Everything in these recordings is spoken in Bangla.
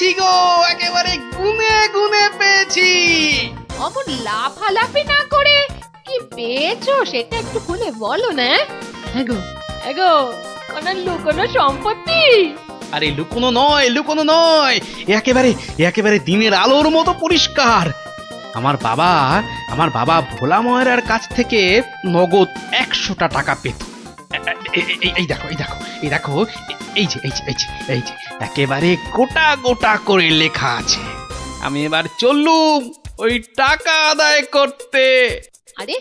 পেয়েছি গো, একেবারে গুনে গুনে পেয়েছি। অমন লাফালাফি না করে কি পেয়েছো সেটা একটু খুলে বলো না। এগো এগো, কোনো লুকোনো সম্পত্তি? আরে লুকোনো নয়, লুকোনো নয়, একেবারে একেবারে দিনের আলোর মতো পরিষ্কার। আমার বাবা আমার বাবা ভোলা ময়রার কাছ থেকে নগদ 100টা টাকা পেত। এই দেখো, এই দেখো, এই দেখো, এই যে এই যে এই যে এই যে একেবারে গোটা গোটা করে লেখা আছে। আমি এবার চললুম ওই টাকা আদায় করতে। আরে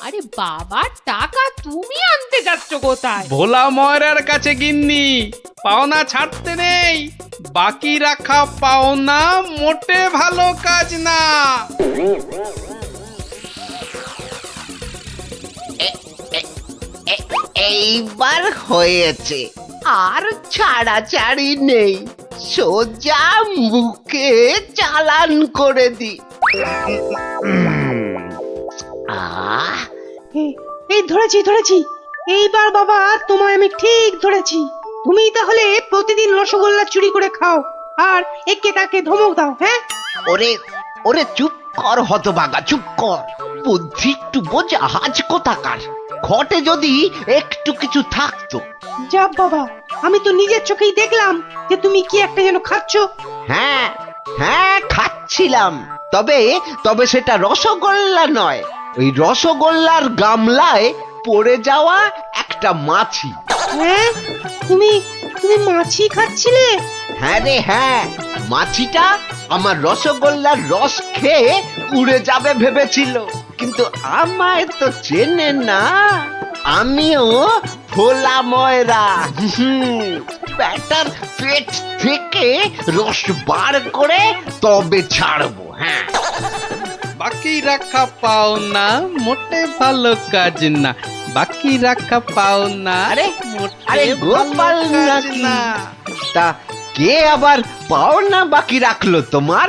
আরে বাবা, টাকা তুমি আনতে যাচ্ছ কোথায়? ভোলা ময়রার কাছে গিন্নি, পাওনা ছাড়তে নেই। বাকি রাখা পাওনা মোটে ভালো কাজ না। এইবার হয়েছে, আর ছাড়াছাড়ি নেই, সোজা মুখে চালান করে দি। আহ এই ধরেছি ধরেছি, এইবার বাবা তোমায় আমি ঠিক ধরেছি। তুমি তাহলে প্রতিদিন রসগোল্লা চুরি করে খাও আর একে তাকে ধমক দাও। হ্যাঁ, ওরে ওরে চুপ কর হতভাগা, চুপ কর। বুদ্ধি একটু বোঝা, হাজ কোথাকার। ঘটে যদি একটু কিছু থাকতো। যা বাবা, আমি তো নিজের চোখেই দেখলাম যে তুমি কি একটা যেন খাচ্ছ। হ্যাঁ হ্যাঁ, খাচ্ছিলাম। তবে তবে সেটা রসগোল্লা নয়, ওই রসগোল্লার গামলায় পড়ে যাওয়া একটা মাছি। হ্যাঁ, তুমি তুমি মাছি খাচ্ছিলে? হ্যাঁ রে হ্যাঁ, মাছিটা আমার রসগোল্লার রস খেয়ে উড়ে যাবে ভেবেছিল, কিন্তু আমায় তো চেনে না। আমিও ভোলা ময়রা। ব্যাটার পেট থেকে রস বার করে তবে ছাড়বো। হ্যাঁ, বাকি রাখা পাওনা মোটে ভালো কাজ না। বাকি রাখা পাওনা আরে মোটে আরে গোপাল ভালো কাজ নাকি? না। তা কে আবার পাওনা বাকি রাখলো তোমার?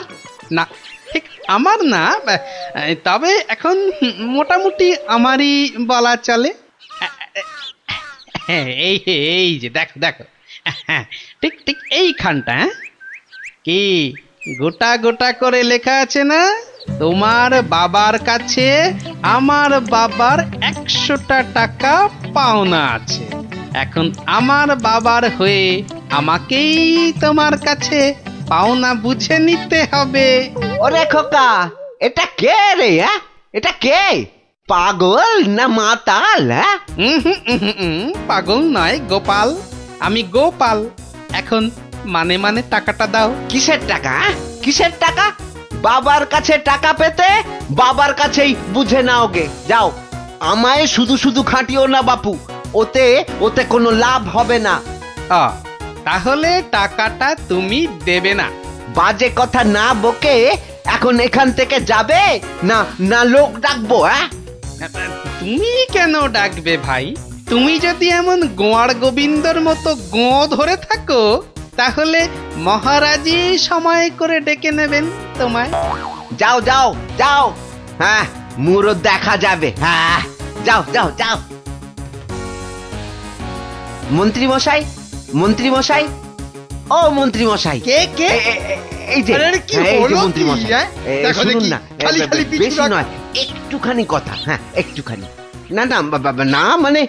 না, ঠিক আমার না, তবে এখন মোটামুটি আমারই বলা চলে। এই এই যে দেখো দেখো, ঠিক ঠিক এইখানটা। কি গোটা গোটা করে লেখা আছে না? তোমার বাবার কাছে আমার বাবার 100টা টাকা পাওনা আছে। এখন আমার বাবার হয়ে আমাকেই তোমার কাছে পাওনা বুঝে নিতে হবে। ওরে খোকা, এটা কে রে? হ্যাঁ, এটা কে? পাগল না মাতাল? হ্যাঁ, পাগল নয় গোপাল, আমি গোপাল। এখন মানে মানে টাকাটা দাও। কিসের টাকা? কিসের টাকা? বাবার কাছে টাকা পেতে বাবার কাছেই বুঝে নাও গে। যাও, আমায় শুধু শুধু খাটিও না বাপু, ওতে ওতে কোনো লাভ হবে না। তাহলে টাকাটা তুমি দেবে না? বাজে কথা না বকে এখন এখান থেকে যাবে না না লোক ডাকবো? হ্যাঁ, তুমি কেন ডাকবে ভাই? তুমি যদি এমন গোয়ার গোবিন্দর মতো গো ধরে থাকো, তাহলে মহারাজই সময় করে ডেকে নেবেন তোমায়। যাও যাও যাও। হ্যাঁ, মুরো দেখা যাবে। হ্যাঁ, যাও যাও যাও। মন্ত্রী মশাই, মন্ত্রী মশাই, ও মন্ত্রী মশাই। কে কে? এই যে আরে কি এই যে হলো মন্ত্রী কি, মশাই, হ্যাঁ? দেখো শুনুন দেখি, না, খালি খালি পিছু বেশি ডাক। নয়, একটুখানি কথা। হ্যাঁ, একটুখানি। না না না, মানে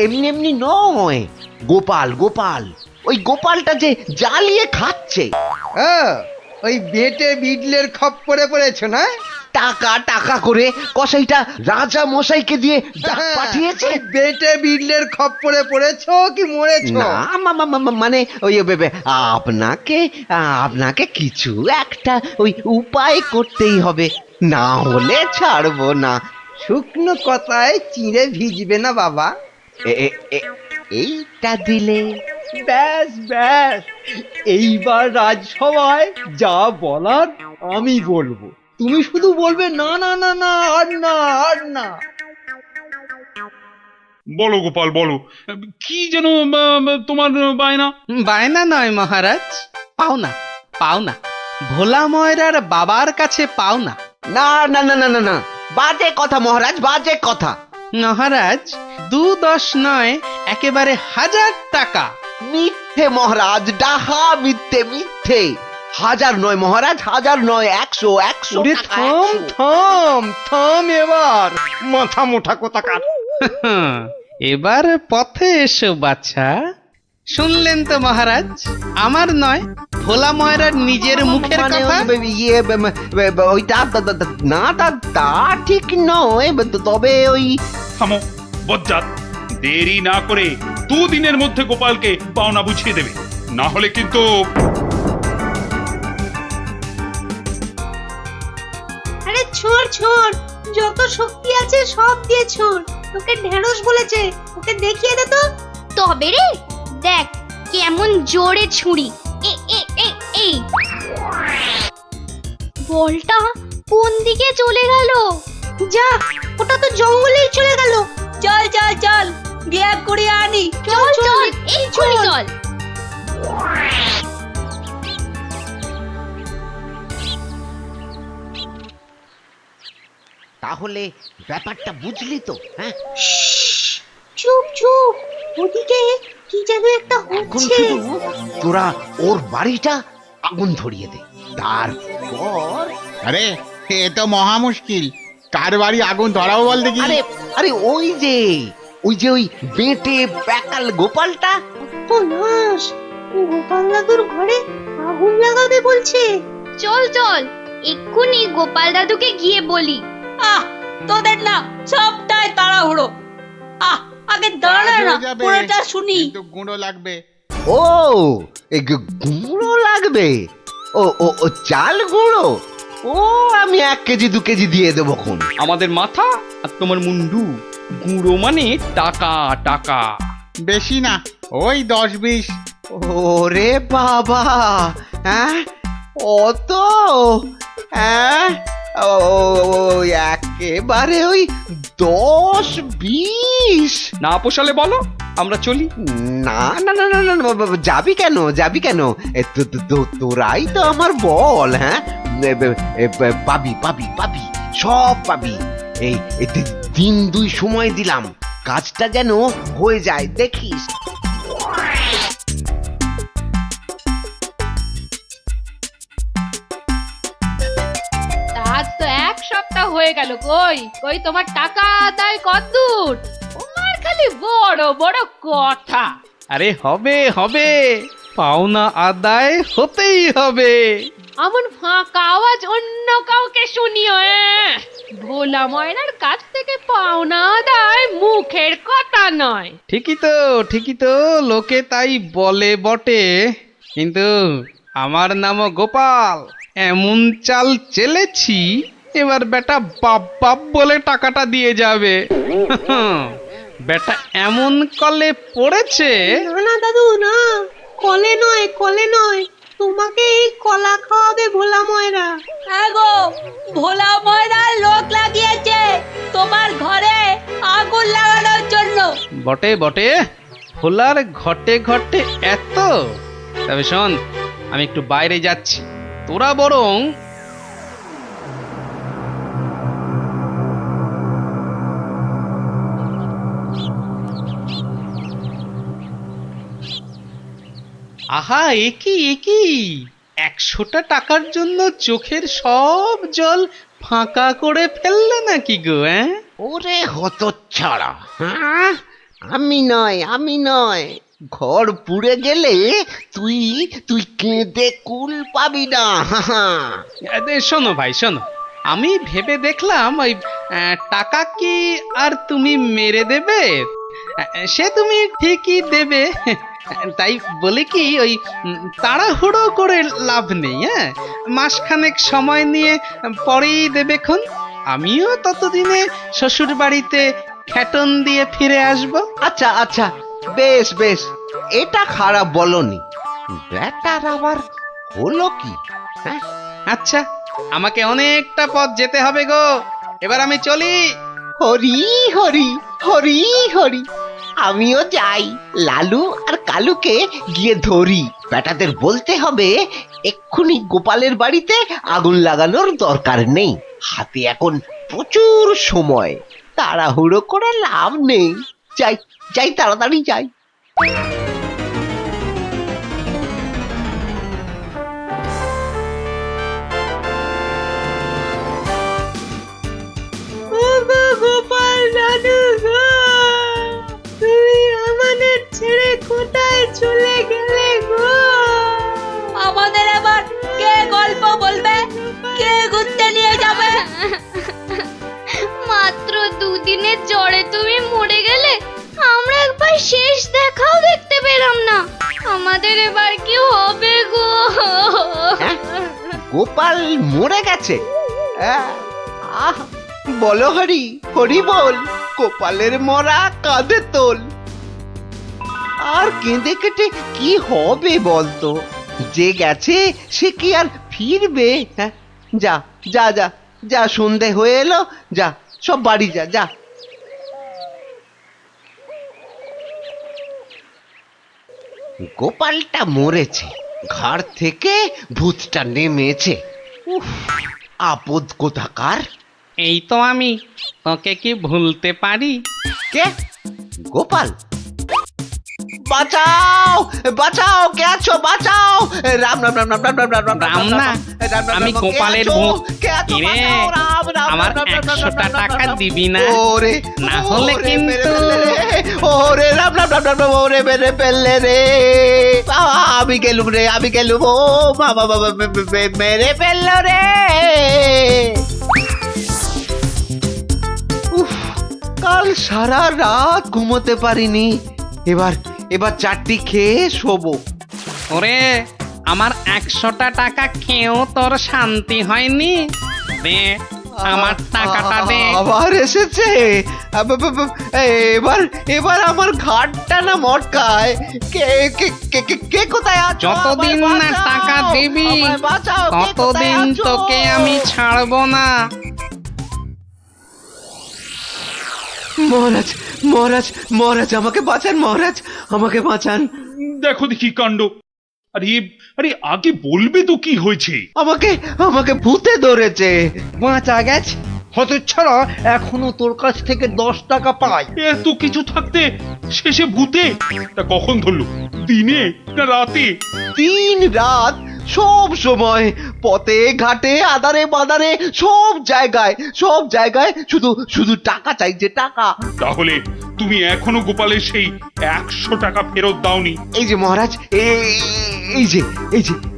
এমনি এমনি নয়। গোপাল গোপাল, ওই গোপালটা যে জ্বালিয়ে খাচ্ছে। ওই বেটে বিডলের খপ্পরে পড়েছো না? টাকা টাকা করে কসাইটা রাজা মশাইকে দিয়ে ডাক হ্যাঁ, পাঠিয়েছে। ওই বেটে বিডলের খপ্পরে পড়েছো কি মরেছো? না মানে ওই আপনাকে আপনাকে কিছু একটা ওই উপায় করতেই হবে, না হলে ছাড়বো না। শুকনো কথায় চিঁড়ে ভিজবে না বাবা। এইটা দিলে ব্যাস ব্যাস, এইবার রাজসভায় যা বলার আমি বলবো, তুমি শুধু বলবে না না না না, আর না আর না। বলো গোপাল বলো, কি যেন তোমার বায়না? বায়না নয় মহারাজ, পাওনা পাওনা। ভোলা ময়রার বাবার কাছে পাওনা। না না না না না না, বাজে কথা মহারাজ, বাজে কথা। মহারাজ, 2-10 নয়, একেবারে 1000 টাকা। মিথ্যে মহারাজ, ডাহা মিথ্যে মিথ্যে। হাজার নয় মহারাজ, হাজার নয়, 100, 100 ওরে টাকা, থাম 100। থাম থাম এবার, মাথা মোটা কোথাকার। এবার পথে এসো বাছা। শুনলেন তো মহারাজ, আমার নয় ভোলা ময়রার নিজের মুখের মানে কথা। ইয়ে ওইটা না, তা ঠিক নয়, তবে ওই থামো বজ্জাত, দেরি না করে 2 দিনের মধ্যে গোপালকে পাওনা বুঝিয়ে দেবে, না হলে কিন্তু আরে ছোড় ছোড়, যত শক্তি আছে সব দিয়ে ছোড়। তোকে ঢেঁড়স বলেছে, ওকে দেখিয়ে দে তো। তবে রে দেখ কেমন জোরে ছুরি। এই বলটা কোন দিকে চলে গেল? যা, ওটা তো জঙ্গলেই চলে গেল। চল চল চল, ব্যাগ করে আনি। চল চল এই ছুরি চল। তাহলে ব্যাপারটা বুঝলি তো? হ্যাঁ, চুপ চুপ, ওদিকে কি যেন একটা এখন হচ্ছে। শুধু তোরা ওর বাড়িটা আগুন ধরিয়ে দে, তারপর আরে এ তো মহা মুশকিল, কার বাড়ি আগুন ধরাবো বল দেখি। আরে আরে ওই যে ওই বেঁটে প্যাকাল গোপালটা। নাশ, গোপাল দাদুর ঘরে আগুন লাগাবে বলছে। চল চল এক্ষুনি গোপাল দাদুকে গিয়ে বলি। তোদের না সবটাই তাড়াহুড়ো। আগে দাঁড়া কাজ না, হয়ে যাবে, পুরোটা শুনি। কিন্তু গুঁড়ো লাগবে। ও গুঁড়ো লাগবে? ও চাল গুঁড়ো? ও আমি 1 কেজি 2 কেজি দিয়ে দেবো খন। আমাদের মাথা আর তোমার মুন্ডু, গুঁড়ো মানে টাকা টাকা। বেশি না, ওই 10-20। ওরে বাবা, হ্যাঁ অত? হ্যাঁ, ও একেবারে ওই 10-20? না পোষালে বলো, আমরা চলি। না না না না না, যাবি কেন, যাবি কেন? তোরাই তো আমার বল। হ্যাঁ, পাবি পাবি পাবি, সব পাবি। এই 1 2 সময় দিলাম, কাজটা যেন হয়ে যায়, দেখিস। আজ তো 1 সপ্তাহ হয়ে গেল, কই কই তোমার টাকা আদায় কতদূর? তোমার খালি বড় বড় কথা। আরে হবে হবে, পাওনা আদায় হতেই হবে। এমন ফাঁকা আওয়াজ অন্য কাউকে শুনিও। ভোলা ময়নার কাছ থেকে পাওনা আদায় মুখের কথা নয়। ঠিকই তো, লোকে তাই বলে বটে, কিন্তু আমার নামও গোপাল। এমন চাল চেলেছি, এবার বেটা বাপ বাপ বলে টাকাটা দিয়ে যাবে। বেটা এমন কলে পড়েছে। না না দাদু না, কলে নয় কলে নয়, তোমাকে এই কলা খাওয়াবে ভোলা ময়রা। হ্যাঁ গো, ভোলা ময়রা লোক লাগিয়েছে তোমার ঘরে আগুন লাগানোর জন্য। বটে বটে, ভোলার ঘটে ঘটে এত। তবে শোন, আমি একটু বাইরে যাচ্ছি, তোরা বরং আহা, একি 100টা টাকার জন্য চোখের সব জল ফাঁকা করে ফেললে নাকি গো? ওরে হতচ্ছাড়া, হ্যাঁ, আমি নয়, ঘর পুড়ে গেলে তুই কেঁদে কুল পাবি না। শোনো ভাই শোনো, আমি ভেবে দেখলাম ওই টাকা কি আর তুমি মেরে দেবে? সে তুমি ঠিকই দেবে, তাই বলে কি ওই তাড়াহুড়ো করে লাভ নেই। হ্যাঁ, মাসখানেক সময় নিয়ে পরেই দেবে খন। আমিও ততদিনে শ্বশুর বাড়িতে খ্যাটন দিয়ে ফিরে আসব। আচ্ছা আচ্ছা, বেশ বেশ, এটা খারাপ বলনি। ব্যাটার আবার হলো কি? হ্যাঁ, আচ্ছা, আমাকে অনেকটা পথ যেতে হবে গো, এবার আমি চলি। হরি হরি হরি হরি, আমিও যাই, লালু আর কালুকে গিয়ে ধরি। বেটাদের বলতে হবে এক্ষুনি গোপালের বাড়িতে আগুন লাগানোর দরকার নেই, হাতে এখন প্রচুর সময়, তাড়াহুড়ো করে লাভ নেই। যাই যাই, তাড়াতাড়ি যাই। কে ঘুরতে নিয়ে যাবে? মাত্র দুদিনের জ্বরে তুমি মরে গেলে, আমরা একবার শেষ দেখাও দেখতে পেলাম না। আমাদের এবার কি হবে গো? গোপাল মরে গেছে? আহ, বলো হরি, হরি বল। গোপালের মরা কাঁধে তোল। আর কেঁদে কেটে কি হবে বলতো? যে গেছে সে কি আর ফিরবে? হ্যাঁ, যা যা যা যা, সন্ধে হয়ে এলো, যা সব বাড়ি যা যা। গোপালটা মরেছে, ঘাড় থেকে ভূতটা নেমেছে। উফ, আপদ কোথাকার। এই তো আমি, তোকে কি ভুলতে পারি? কে? গোপাল? বাঁচাও বাঁচাও, কে আছো? বাঁচাও! রাম রাম রাম রাম রাম রাম রাম রাম না, রাম, আমি কে গোপালের আছো? ভূত। কে আছো? কিরে, বাঁচাও, রাম, রাম, আমার রাম, রাম, রাম, 100টা রাম, রাম, টাকা রাম। দিবি না? ওরে, না হলে ওরে, কিন্তু- মেরে ফেললে রে। ওরে রাম রাম রাম রাম রাম, ওরে মেরে ফেললে রে। বাবা, আমি গেলুম রে, আমি গেলুম। ও বাবা বাবা, মেরে ফেললো রে। উফ, কাল সারা রাত ঘুমোতে পারিনি। এবার এবার চারটি খেয়ে শোবো। ওরে, আমার 100টা টাকা খেয়েও তোর শান্তি হয়নি? দে, আমার টাকাটা দে। আবার এসেছে। এবার এবার আমার ঘাটটা না মটকায়। কে কে কে কে- কে কোথায় আছো? যতদিন আমায় না বাঁচাও, টাকা দিবি, আমায় বাঁচাও, কে কোথায় ততদিন আছো? তোকে আমি ছাড়বো না। মহারাজ মহারাজ মহারাজ, আমাকে বাঁচান মহারাজ, আমাকে বাঁচান। দেখো দেখি কাণ্ড। আরে আরে, আগে বলবে তো কি হয়েছে? আমাকে আমাকে ভূতে ধরেছে। বাঁচা গেছে হতচ্ছাড়া, এখনো তোর কাছ থেকে 10 টাকা পাই। এত কিছু থাকতে শেষে ভূতে? তা কখন ধরলো? দিনে না রাতে? 3 রাত, সব সময়, পথে ঘাটে আদারে বাদারে, সব জায়গায় শুধু শুধু টাকা চাইছে, টাকা। তাহলে তুমি এখনো গোপালের সেই 100 টাকা ফেরত দাওনি? এই যে মহারাজ, এই যে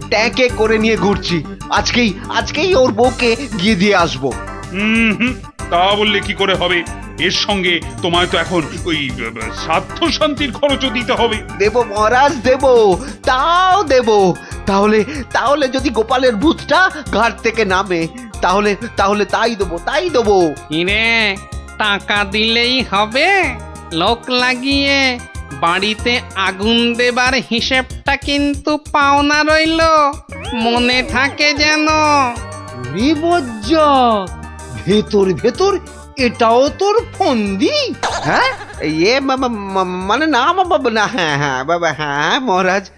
ট্যাঁকে করে নিয়ে ঘুরছি। আজকেই ওর বউকে গিয়ে দিয়ে আসবো। হুম, তা বললে কি করে হবে? এর সঙ্গে তোমায় তো এখন ওই স্বার্থ শান্তির খরচও দিতে হবে। দেব মহারাজ, দেব, তাও দেব। তাহলে যদি গোপালের ভূতটা ঘাট থেকে নামে, তাহলে তাই দেবো। কিরে, টাকা দিলেই হবে? লোক লাগিয়ে বাড়িতে আগুন দেবার হিসেবটা কিন্তু পাওনা রইলো, মনে থাকে যেন। বিপজ্জক, ভেতর ভেতর এটাও তোর ফন্দি? হ্যাঁ, মানে না বাবা, না, হ্যাঁ বাবা, হ্যাঁ মহারাজ,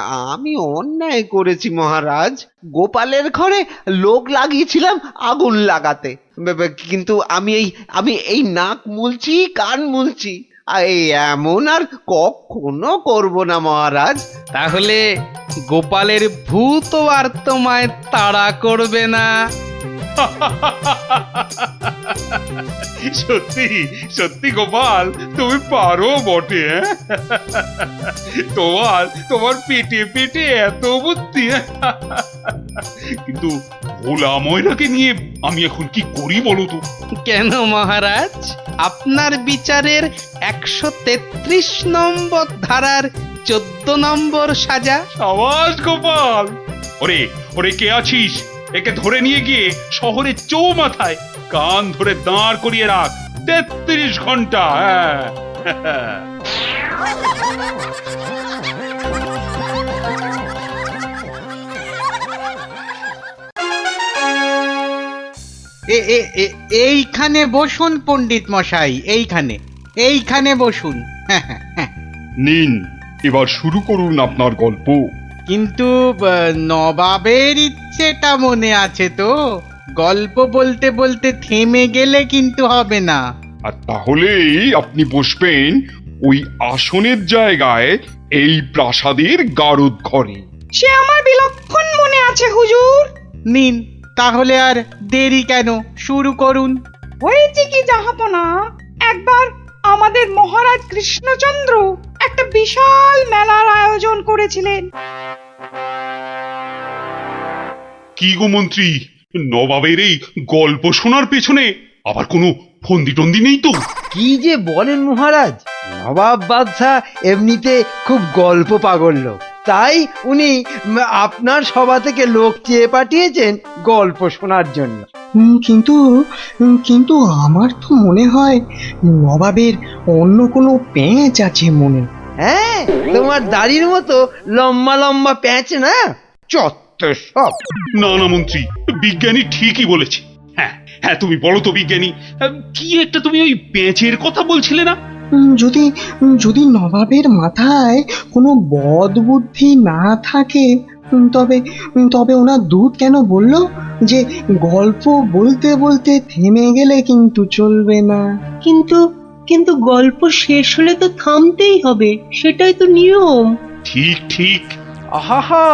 আমি অন্যায় করেছি মহারাজ। গোপালের ঘরে লোক লাগিয়েছিলাম আগুন লাগাতে, কিন্তু আমি এই নাক মুলছি, কান মুলছি, এই এমন আর কখনো করব না মহারাজ। তাহলে গোপালের ভূত আর তোমায় তাড়া করবে না? সত্যি সত্যি গোপাল, তুমি পারো বটে। তোমার পেটে পেটে এত বুদ্ধি। কিন্তু ভোলা ময়রাকে নিয়ে আমি এখন কি করি বলো তো? কেন মহারাজ, আপনার বিচারের 133 নম্বর ধারার 14 নম্বর সাজা? সাবাস গোপাল। ওরে কে আছিস? একে ধরে নিয়ে গিয়ে শহরের চৌমাথায় কান ধরে দাঁড় করিয়ে রাখ 33 ঘন্টা। হ্যাঁ। এইখানে বসুন পণ্ডিত মশাই, এইখানে বসুন। নিন, এবার শুরু করুন আপনার গল্প। কিন্তু নবাবের ইচ্ছেটা মনে আছে তো? গল্প বলতে বলতে থেমে গেলে কিন্তু হবে না। আর তাহলেই আপনি বসবেন ওই আসনের জায়গায়, এই প্রাসাদের গারদ ঘরে। সে আমার বিলক্ষণ মনে আছে হুজুর। নিন, তাহলে আর দেরি কেন, শুরু করুন। হয়েছে কি জাহাপনা, একবার আমাদের মহারাজ কৃষ্ণচন্দ্র একটা বিশাল মেলার আয়োজন করেছিলেন। কি গো মন্ত্রী, নবাবের এই গল্প শোনার পেছনে আবার কোনো ফন্দি টন্দি নেই তো? কি যে বলেন মহারাজ, নবাব বাদশাহ এমনিতে খুব গল্প পাগল লোক, তাই উনি আপনার সভা থেকে লোক চেয়ে পাঠিয়েছেন গল্প শোনার জন্য। কিন্তু কিন্তু আমার তো মনে হয় নবাবের অন্য কোনো পেঁচ আছে মনে। হ্যাঁ, তোমার দাড়ির মতো লম্বা লম্বা প্যাঁচ না, চত্ব সব। না না মন্ত্রী, বিজ্ঞানী ঠিকই বলেছে। হ্যাঁ হ্যাঁ, তুমি বলো তো বিজ্ঞানী, কি একটা তুমি ওই পেঁচের কথা বলছিলে না? যদি যদি নবাবের মাথায় কোনো বদ বুদ্ধি না থাকে, তবে তবে ওনার দূত কেন বলল যে গল্প বলতে বলতে থেমে গেলে কিন্তু চলবে না? কিন্তু কিন্তু গল্প শেষ হলে তো থামতেই হবে, সেটাই তো নিয়ম। ঠিক ঠিক। আহা,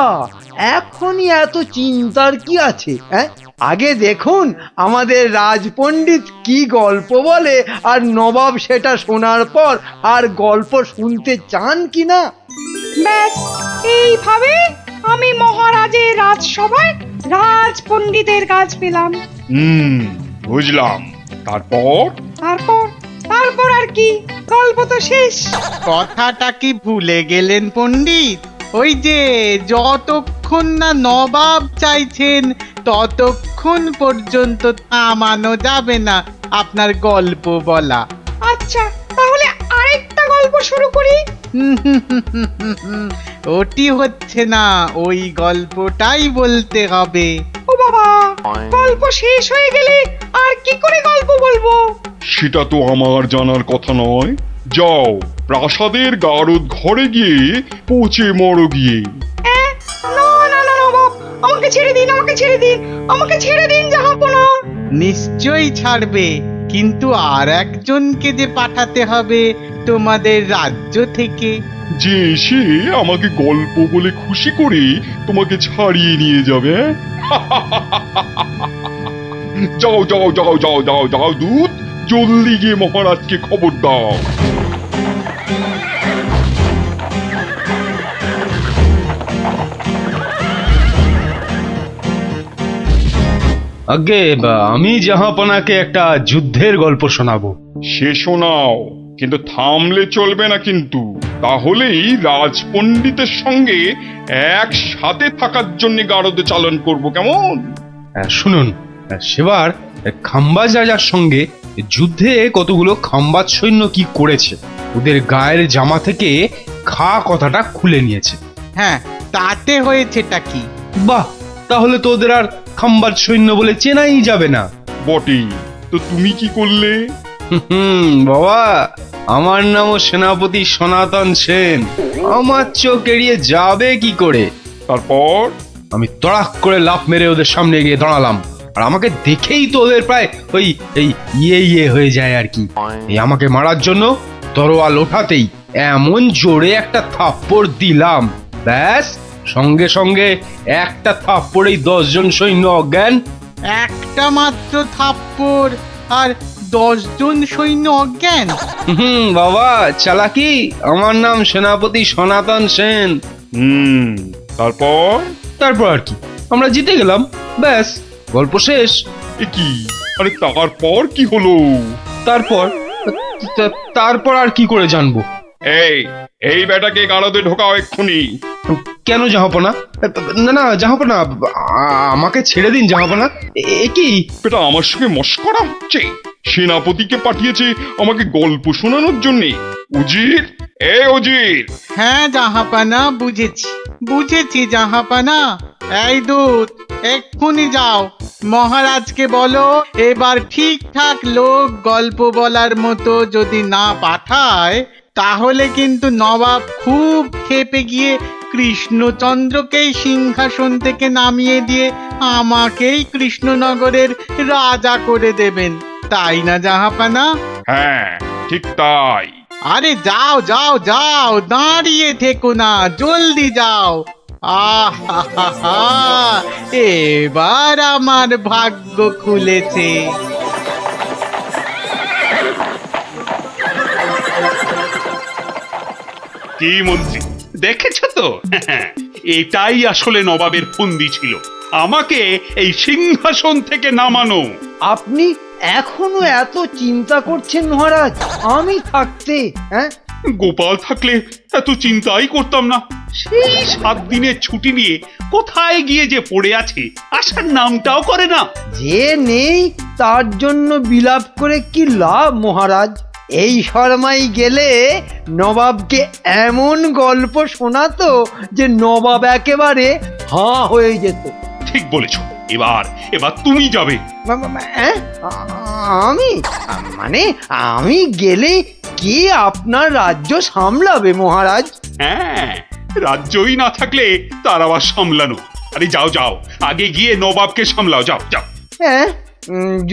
এখনই এত চিন্তার কি আছে? হ্যাঁ, আগে দেখুন আমাদের রাজপণ্ডিত কি গল্প বলে, আর নবাব সেটা শোনার পর আর গল্প শুনতে চান কিনা। ব্যাস, এইভাবে আমি মহারাজের রাজসভায় রাজপণ্ডিতের কাজ পেলাম। বুঝলাম। তারপর তারপর তারপর আর কি, গল্প তো শেষ। কথাটা কি ভুলে গেলেন পণ্ডিত? ওই যে যতক্ষণ না নবাব চাইছেন ততক্ষণ পর্যন্ত থামানো যাবে না আপনার গল্প বলা। আচ্ছা, তাহলে আরেকটা গল্প শুরু করি। ওটি হচ্ছে না, ওই গল্পটাই বলতে হবে। ও বাবা, গল্প শেষ হয়ে গেলে আর কি করে গল্প বলবো? সেটা তো আমার জানার কথা নয়। যাও, প্রাসাদের গারদ ঘরে গিয়ে পচে মরো গিয়ে। না না না নবাব, আমাকে ছেড়ে দিন, আমাকে ছেড়ে দিন, আমাকে ছেড়ে দিন জাহাপনা। নিশ্চয়ই ছাড়বে, কিন্তু আর একজনকে যে পাঠাতে হবে তোমাদের রাজ্য থেকে। যে এসে আমাকে গল্প বলে খুশি করে তোমাকে ছাড়িয়ে নিয়ে যাবে। যাও যাও যাও যাও যাও যাও দূত, জলদি গিয়ে মহারাজকে খবর দাও। আগে আমি জাহাপনাকে একটা যুদ্ধের গল্প শোনাবো। সে শোনাও, কিন্তু থামলে চলবে না কিন্তু, তাহলেই রাজপণ্ডিতের সঙ্গে একসাথে থাকার জন্য গারদ চালন করব, কেমন? শুনুন, সেবার খাম্বাজ রাজার সঙ্গে যুদ্ধে কতগুলো খাম্বাজ সৈন্য কি করেছে, ওদের গায়ের জামা থেকে খা কথাটা খুলে নিয়েছে। হ্যাঁ, তাতে হয়েছেটা কি? বাহ, তাহলে তো ওদের আর খাম্বাজ সৈন্য বলে চেনাই যাবে না। বটেই তো, তুমি কি করলে? বাবা, আমার নামও সেনাপতি সনাতন সেন, আমার চোখ এড়িয়ে যাবে কি করে? তারপর আমি তড়াক করে লাফ মেরে ওদের সামনে গিয়ে দাঁড়ালাম, আর আমাকে দেখেই তো ওদের প্রায় ওই এই ইয়ে হয়ে যায় আর কি। এই আমাকে মারার জন্য তরোয়াল ওঠাতেই এমন জোরে একটা থাপ্পড় দিলাম, ব্যাস সঙ্গে সঙ্গে একটা থাপ্পড়েই 10 জন সৈন্য অজ্ঞান। একটা মাত্র থাপ্পড় আর 10 জন সৈন্য অজ্ঞান? বাবা, চালাকি। আমার নাম সেনাপতি সনাতন সেন। তারপর? তারপর আর কি, আমরা জিতে গেলাম, ব্যাস গল্প শেষ। এ কি? আরে তারপর কি হলো? তারপর আর কি করে জানবো? এই বেটাকে গারদে ঢোকাও এক্ষুনি। কেন জাহাপনা? না না জাহাপনা, আমাকে ছেড়ে দিন জাহাপনা। এ কি? বেটা আমার সঙ্গে মশকরা হচ্ছে? সেনাপতিকে পাঠিয়েছে আমাকে গল্প শোনানোর জন্য। উজির, উজির। হ্যাঁ জাহাপানা, বুঝেছি জাহাপানা। এই দূত, এক্ষুনি যাও, মহারাজকে বলো এবার ঠিকঠাক লোক গল্প বলার মতো যদি না পাঠায়, তাহলে কিন্তু নবাব খুব ক্ষেপে গিয়ে কৃষ্ণচন্দ্রকেই সিংহাসন থেকে নামিয়ে দিয়ে আমাকেই কৃষ্ণনগরের রাজা করে দেবেন, তাই না জাহাপানা? হ্যাঁ, ঠিক তাই। আরে যাও যাও যাও, দাঁড়িয়ে থেকো না, জলদি যাও। এবার আমার ভাগ্য খুলেছে। কি মন্ত্রী, দেখেছ তো? এটাই আসলে নবাবের ফন্দি ছিল। আমাকে এই সিংহাসন থেকে নামানো। আপনি এখনো এত চিন্তা করছেন মহারাজ আমি থাকতে? হ্যাঁ, গোপাল থাকলে এত চিন্তাই করতাম না। সেই 7 দিনের ছুটি নিয়ে কোথায় গিয়ে যে পড়ে আছে, আসার নামটাও করে না। যে নেই তার জন্য বিলাপ করে কি লাভ মহারাজ? এই শর্মাই গেলে নবাবকে এমন গল্প শোনাতো যে নবাব একেবারে হাঁ হয়ে যেত। ঠিক বলেছ। এবার এবার তুমি যাবে। আমি মানে আমি গেলে কে আপনার রাজ্য সামলাবে মহারাজ? হ্যাঁ, রাজ্যই না থাকলে তার আবার সামলানো। আরে যাও যাও, আগে গিয়ে নবাবকে সামলাও, যাও যাও। হ্যাঁ,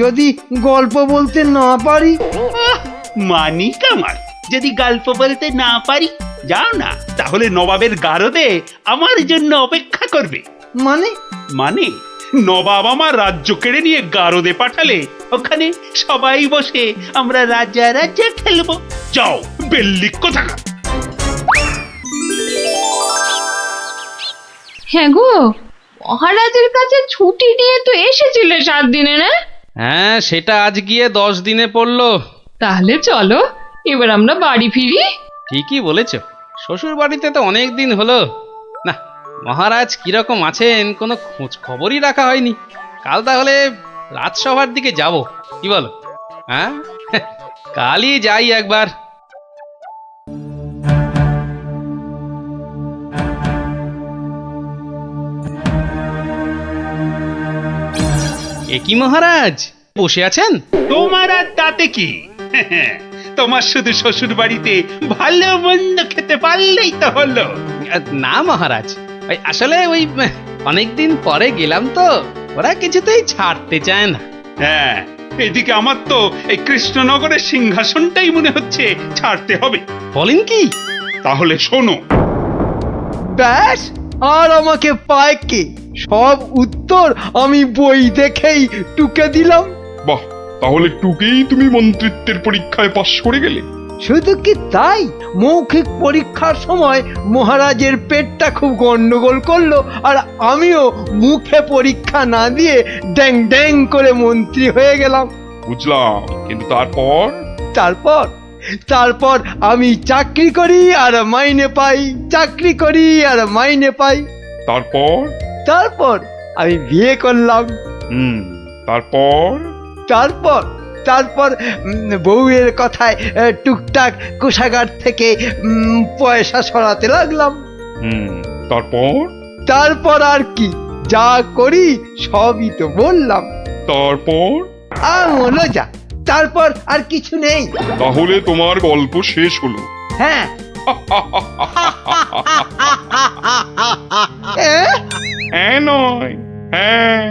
যদি গল্প বলতে না পারি? মানি কামাল, যদি গল্প বলতে না পারি, যাও না, তাহলে নবাবের গারদে আমার জন্য অপেক্ষা করবে। মানে মানে নবাব আমার রাজ্য কেড়ে নিয়ে গারদে পাঠালে ওখানে সবাই বসে আমরা রাজা রাজা খেলবো। যাও, বেল্লি কোথাকার। হ্যাঁ গো, মহারাজের কাছে ছুটি নিয়ে তো এসেছিলে 7 দিনে, না? হ্যাঁ, সেটা আজ গিয়ে 10 দিনে পড়লো। তাহলে চলো এবার আমরা বাড়ি ফিরি। ঠিকই বলেছ, শ্বশুর বাড়িতে তো অনেক দিন হলো না। মহারাজ কিরকম আছেন কোনো খোঁজ খবরই রাখা হয়নি। কাল তাহলে রাজসভার দিকে যাব, কি বলো? হ্যাঁ, কালই যাই একবার। এ কি মহারাজ, বসে আছেন? তোমার আর তাতে কি? তোমার শুধু শ্বশুর বাড়িতে ভালো মন্দ খেতে পারলেই তো হলো। না মহারাজ, ওই আসলে ওই অনেকদিন পরে গেলাম তো, ওরা কিছুতেই ছাড়তে চায় না। হ্যাঁ, এদিকে আমার তো এই কৃষ্ণনগরের সিংহাসনটাই মনে হচ্ছে ছাড়তে হবে। বলেন কি? তাহলে শোনো। ব্যাস, আর আমাকে পায় কে? সব উত্তর আমি বই দেখেই টুকে দিলাম। বাহ, তাহলে টুকেই তুমি মন্ত্রিত্বের পরীক্ষায় পাশ করে গেলে। শুধু কি তাই, মৌখিক পরীক্ষার সময় মহারাজের পেটটা খুব গন্ডগোল করলো, আর আমিও মুখে পরীক্ষা না দিয়ে ড্যাং ড্যাং করে মন্ত্রী হয়ে গেলাম। বুঝলাম, কিন্তু তারপর? তারপর তারপর আমি চাকরি করি আর মাইনে পাই, চাকরি করি আর মাইনে পাই। তারপর? তারপর আমি বিয়ে করলাম। তারপর? তারপর তারপর বউয়ের কথায় টুকটাক কোষাগার থেকে পয়সা সরাতে লাগলাম। তারপর? তারপর আর কি, যা করি সবই তো বললাম। তারপর? আর মনে যা, তারপর আর কিছু নেই। তাহলে তোমার গল্প শেষ হলো? হ্যাঁ। হ্যাঁ নয়, হ্যাঁ।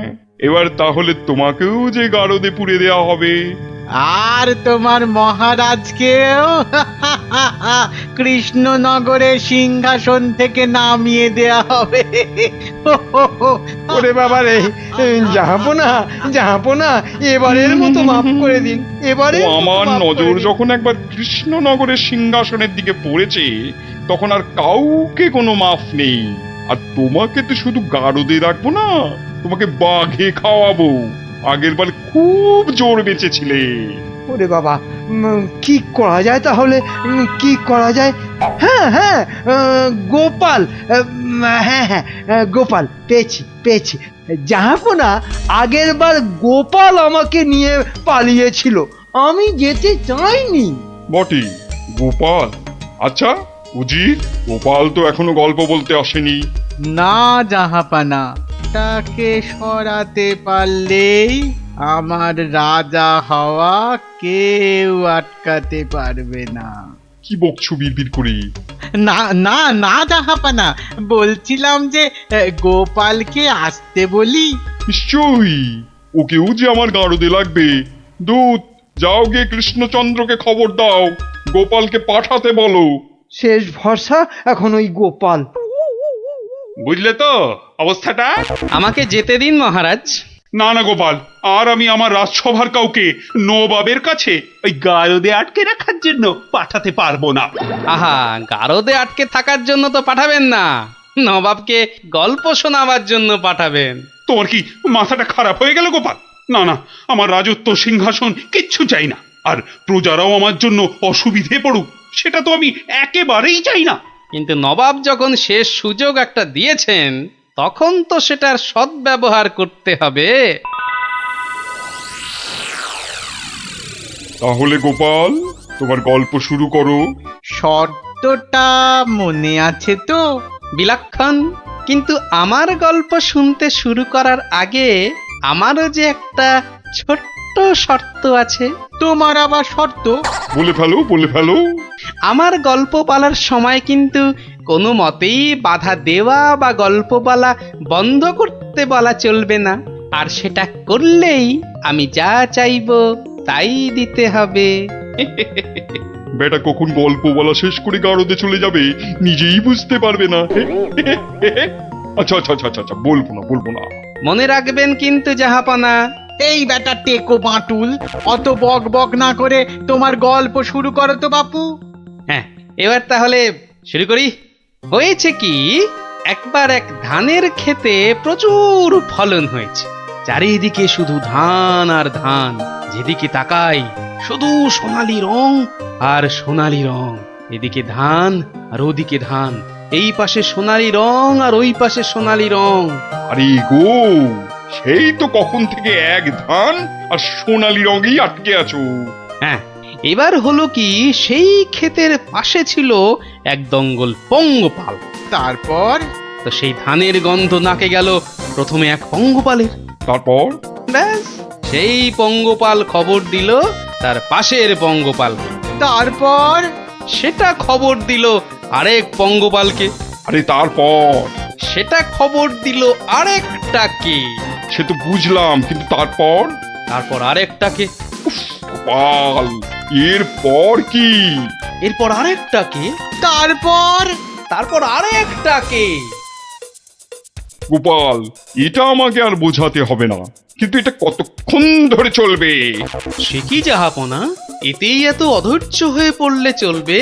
এবার তাহলে তোমাকেও যে গারদে পুড়ে দেওয়া হবে, আর তোমার মহারাজকেও কৃষ্ণনগরের সিংহাসন থেকে নামিয়ে দেয়া হবে। ওরে বাবা রে, জাহাপনা, এবারের মতো মাফ করে দিন। এবারে আমার নজর যখন একবার কৃষ্ণনগরের সিংহাসনের দিকে পড়েছে, তখন আর কাউকে কোনো মাফ নেই। আর তোমাকে তো শুধু গারদে রাখবো না, তোমাকে বাঘে খাওয়াবো। আগের বার খুব জোর বেঁচেছিলে। ওরে বাবা, কি করা যায় তাহলে? কি করা যায়? হ্যাঁ হ্যাঁ, গোপাল, হ্যাঁ হ্যাঁ, গোপাল পেয়েছি। জাহাপনা, আগের বার গোপাল আমাকে নিয়ে পালিয়েছিল, আমি যেতে চাইনি। বটে, গোপাল? আচ্ছা উজির, গোপাল তো এখনো গল্প বলতে আসেনি। না জাহাপানা, তাকে সরাতে পারলেই আমার রাজা হওয়া কেউ আটকাতে পারবে না। কি বকছো বিড়বিড় করে? না না না জাহাপানা, বলছিলাম যে গোপালকে আসতে বলি। নিশ্চয়ই, ওকেও যে আমার গারদে লাগবে। দূত, যাও গিয়ে কৃষ্ণচন্দ্রকে খবর দাও, গোপালকে পাঠাতে বলো। শেষ ভরসা এখন ওই গোপাল। বুঝলে তো অবস্থাটা? আমাকে যেতে দিন মহারাজ। না না গোপাল, আর আমি আমার রাজসভার কাউকে নবাবের কাছে ওই গারদে আটকে রাখার জন্য পাঠাতে পারবো না। আহা, গারদে আটকে থাকার জন্য তো পাঠাবেন না, নবাবকে গল্প শোনাবার জন্য পাঠাবেন। তোমার কি মাথাটা খারাপ হয়ে গেল গোপাল? না না, আমার রাজত্ব সিংহাসন কিচ্ছু চাই না, আর প্রজারাও আমার জন্য অসুবিধে পড়ুক সেটা তো আমি একেবারেই চাই না। কিন্তু নবাব যখন শেষ সুযোগ একটা দিয়েছেন তখন তো সেটার সদ্ব্যবহার করতে হবে। তাহলে গোপাল, তোমার গল্প শুরু করো। শর্তটা মনে আছে তো? বিলক্ষণ। কিন্তু আমার গল্প শুনতে শুরু করার আগে আমারও যে একটা ছোট্ট শর্ত আছে। তোমার আবার শর্ত? বলে ফেলো, বলে ফেলো। আমার গল্প বলার সময় কিন্তু কোনো মতেই বাধা দেওয়া বা গল্প বলা বন্ধ করতে বলা চলবে না। আর সেটা করলেই আমি যা চাইবো তাই দিতে হবে। বেটা কখন গল্প বলা শেষ করে গারদে চলে যাবে নিজেই বুঝতে পারবে না। আচ্ছা আচ্ছা আচ্ছা আচ্ছা, বলবো না, বলবো না। মনে রাখবেন কিন্তু জাহাপনা। এই বেটা টেকো বাঁটুল, অত বক বক না করে তোমার গল্প শুরু করো তো বাপু। হ্যাঁ, এবার তাহলে শুরু করি। হয়েছে কি, একবার এক ধানের ক্ষেতে প্রচুর ফলন হয়েছে। চারিদিকে শুধু ধান আর ধান, যেদিকে তাকাই শুধু সোনালী রং আর সোনালী রং। এদিকে ধান আর ওদিকে ধান, এই পাশে সোনালী রং আর ওই পাশে সোনালী রং। আরে গো, সেই তো কখন থেকে এক ধান আর সোনালী রঙেই আটকে আছো। হ্যাঁ, এবার হলো কি, সেই ক্ষেতের পাশে ছিল এক দঙ্গল পঙ্গপাল। তারপর? তো সেই ধানের গন্ধ নাকে গেল প্রথমে এক পঙ্গপালের। তারপর? ব্যাস, সেই পঙ্গপাল খবর দিল তার পাশের পঙ্গপালকে। তারপর? সেটা খবর দিল আরেক পঙ্গপালকে। আরে তারপর? সেটা খবর দিল আরেকটাকে। সে তো বুঝলাম, কিন্তু তারপর? তারপর আরেকটাকে। গোপাল, এরপর কি? এরপর আরেকটাকে। তারপর? তারপর আরেকটাকে। গোপাল, এটা আমাকে আর বোঝাতে হবে না, কিন্তু এটা কতক্ষণ ধরে চলবে? সে কি জাহাপনা, এতেই এত অধৈর্য হয়ে পড়লে চলবে?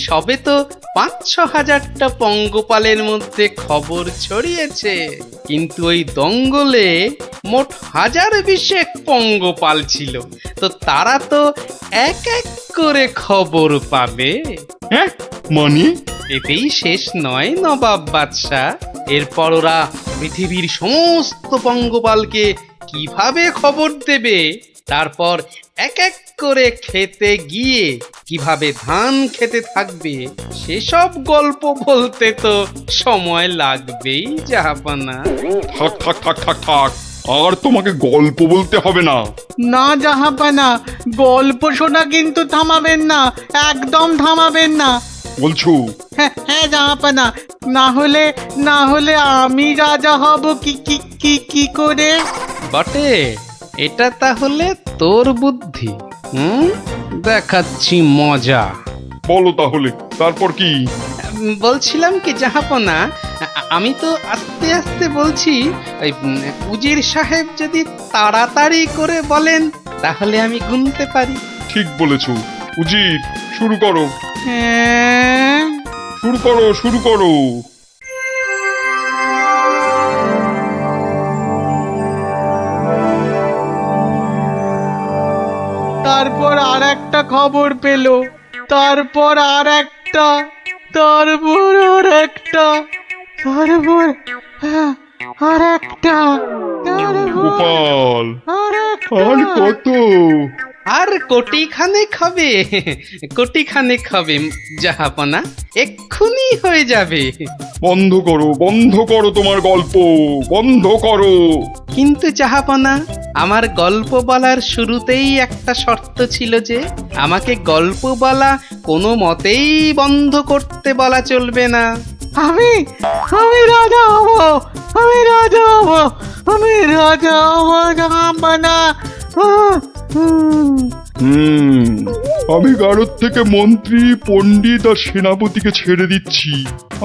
সবে তো ৫-৬ হাজারটা পঙ্গপালের মধ্যে খবর ছড়িয়েছে, কিন্তু ওই দঙ্গলে মোট ১০২০ পঙ্গপাল ছিল। তো তারা তো এক এক করে খবর পাবে। হ্যাঁ, মানে? এতেই শেষ নয় নবাব বাদশাহ। এরপর ওরা পৃথিবীর সমস্ত পঙ্গপালকে কিভাবে খবর দেবে, তারপর এক এক করে খেতে গিয়ে কিভাবে ধান খেতে থাকবে, সেসব গল্প বলতে তো সময় লাগবেই জাহাপনা। থাক থাক থাক থাক থাক, আর তোমাকে গল্প বলতে হবে না। না জাহাপানা, গল্প শোনা কিন্তু থামাবেন না, একদম থামাবেন না। বলছো? হ্যাঁ হ্যাঁ জাহাপানা, না হলে আমি রাজা হব কি কি কি কি করে? বটে, এটা তাহলে তোর বুদ্ধি। দেখাচ্ছি মজা। বলো তাহলে, তারপর কি? বলছিলাম কি জাহাপনা, আমি তো আস্তে আস্তে বলছি। ওই উজির সাহেব যদি তাড়াতাড়ি করে বলেন তাহলে আমি গুনতে পারি। ঠিক বলেছো। উজির, শুরু করো। হ্যাঁ, শুরু করো, শুরু করো। তারপর আর একটা খবর পেল, তারপর আর একটা, তারপর আর একটা, তারপর আর একটা, গোপাল, আর আর কত? আর কোটিখানেক হবে, কোটিখানেক হবে জাহাপনা, এক্ষুনি হয়ে যাবে। বন্ধ করো, বন্ধ করো তোমার গল্প, বন্ধ করো। কিন্তু জাহাপনা, আমার গল্প বলার শুরুতেই একটা শর্ত ছিল যে আমাকে গল্প বলা কোনো মতেই বন্ধ করতে বলা চলবে না। আমি রাজা হব, আমি রাজা হব, আমি রাজা হব জাহাপানা। আমি গারদ থেকে মন্ত্রী, পণ্ডিত আর সেনাপতিকে ছেড়ে দিচ্ছি,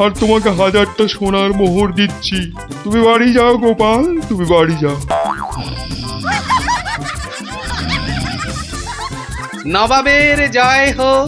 আর তোমাকে 1000টা সোনার মোহর দিচ্ছি। তুমি বাড়ি যাও গোপাল, তুমি বাড়ি যাও। নবাবের জয় হোক।